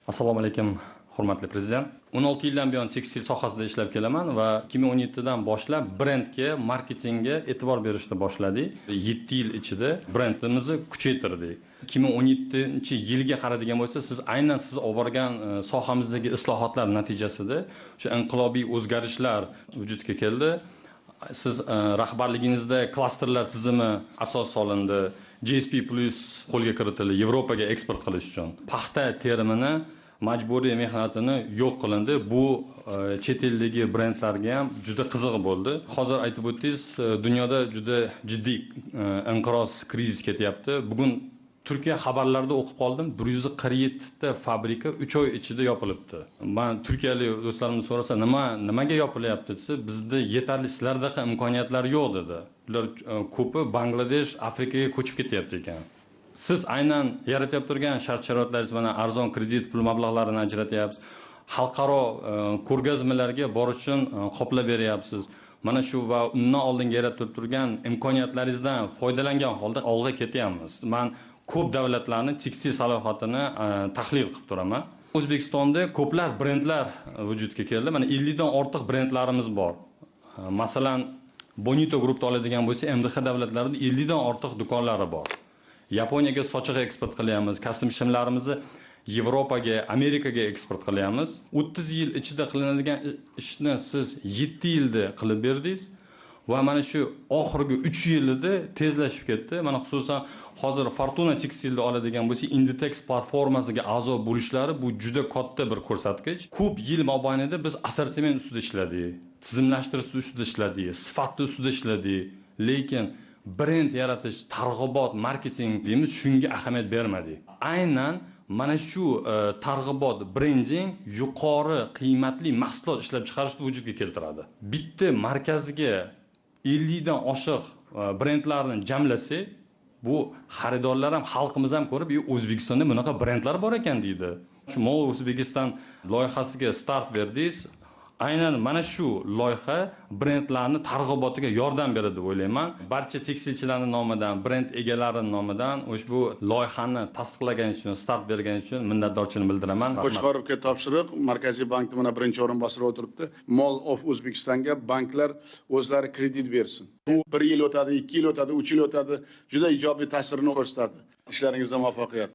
Assalomu alaykum, hurmatli prezident. 16 yildan buyon tekstil sohasida ishlab kelaman va 2017 dan boshlab brendga, marketingga e'tibor berishni boshladik. 7 yil ichida brendimizni kuchaytirdik. 2017-yilga qaradigan bo'lsa, siz aynan siz olib borgan sohamizdagi islohotlar natijasida o'sha inqilobiy o'zgarishlar vujudga keldi. Siz rahbarligingizda klasterlar tizimi asos solindi. GSP Plus qo'lga kiritildi Yevropaga eksport qilish uchun. Paxta terimini majburiy mehnatini yo'q qilindi. Bu chet eldagi brendlarga ham juda qiziq bo'ldi. Hozir aytib o'tdingiz, dunyoda juda jiddiy inqiroz, krizis ketyapti. Bugun Turkiya xabarlarida o'qib qoldim. 147 ta fabrika 3 oy ichida yopilibdi. Men turkiyalik do'stlarimni so'rasa, nimaga yopilyapti desa, bizda yetarli sizlardagi imkoniyatlar yo'q dedi. Ular ko'pi Bangladesh, Afrikaga ko'chib ketyapti ekan. Siz aynan yaratib turgan shart-sharoitlaringiz bilan arzon kredit pul mablag'larini ajratyapsiz. Xalqaro ko'rgazmalarga borish uchun qoplab beryapsiz. Mana shu va undan oldinga yaratib turgan imkoniyatlaringizdan foydalangan holda olg'a ketyapmiz. Men ko'p davlatlarning tekstil salohiyatini tahlil qilib turaman. O'zbekistonda ko'plab brendlar vujudga keldi. Mana 50 dan ortiq brendlarimiz bor. Masalan, Bonito Group'da oladigan bo'lsa, MDH davlatlarida 50 dan ortiq do'konlari bor. Yaponiyaga sochiq eksport qilyapmiz. Kostyum shimlarimizni Yevropaga, Amerikaga eksport qilyapmiz. 30 yil ichida qilinadigan ishni siz 7 yilda qilib berdingiz. Va mana shu oxirgi 3 yilda tezlashib ketdi. Mana xususan hozir Fortuna Tekstilda oladigan bo'lsa, Inditex platformasiga a'zo bo'lishlari bu juda katta bir ko'rsatkich. Ko'p yil mobaynida biz assortiment ustida ishladik, tizimlashtirish ustida ishladik, sifatli ustida ishladik. Lekin brend yaratish, targ'ibot, marketing deymiz, shunga ahamiyat bermadik. Aynan mana shu targ'ibot, brending yuqori qiymatli mahsulot ishlab chiqarishni vujudga keltiradi. Bitta markazga 50 dan oshiq brendlarni jamlasak, bu xaridorlar ham, xalqimiz ham ko'rib, O'zbekistonda bunaqa brendlar bor ekan deydi. Shu Mol O'zbekiston loyihasiga start berdingiz. Aynan mana shu loyiha brendlarni targ'ibotiga yordam beradi deb o'ylayman. Barcha tekstilchilarning nomidan, brend egalarining nomidan ushbu loyihani tasdiqlagan uchun, start bergan uchun minnatdorchilik bildiraman. Qo'chqorovga topshiriq, Markaziy bankda mana birinchi o'rinbosar o'tiribdi. Mall of O'zbekistonga banklar o'zlari kredit bersin. Bu 1 yil o'tadi, 2 yil o'tadi, 3 yil o'tadi, juda ijobiy ta'sirini ko'rsatadi. Ishlaringizda muvaffaqiyat.